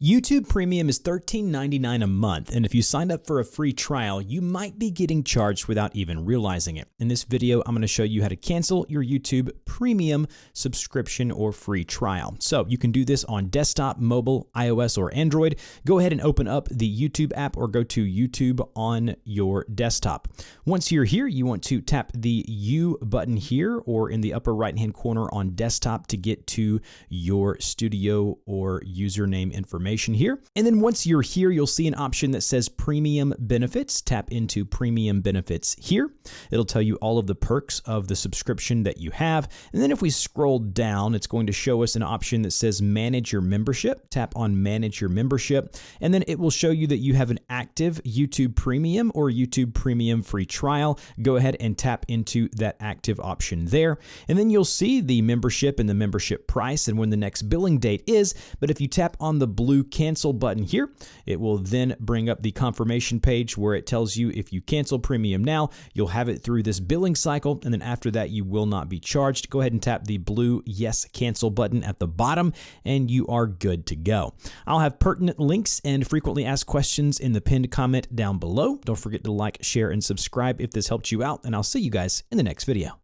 YouTube Premium is $13.99 a month, and if you signed up for a free trial, you might be getting charged without even realizing it. In this video, I'm going to show you how to cancel your YouTube Premium subscription or free trial. So you can do this on desktop, mobile, iOS, or Android. Go ahead and open up the YouTube app or go to YouTube on your desktop. Once you're here, you want to tap the U button here or in the upper right-hand corner on desktop to get to your studio or username information here. And then once you're here, you'll see an option that says Premium Benefits. Tap into Premium Benefits here. It'll tell you all of the perks of the subscription that you have. And then if we scroll down, it's going to show us an option that says Manage Your Membership. Tap on Manage Your Membership. And then it will show you that you have an active YouTube Premium or YouTube Premium free trial. Go ahead and tap into that active option there. And then you'll see the membership and the membership price and when the next billing date is. But if you tap on the blue cancel button here, it will then bring up the confirmation page where it tells you if you cancel Premium now, you'll have it through this billing cycle, and then after that you will not be charged. Go ahead and tap the blue yes cancel button at the bottom and you are good to go. I'll have pertinent links and frequently asked questions in the pinned comment down below. Don't forget to like, share, and subscribe if this helped you out, and I'll see you guys in the next video.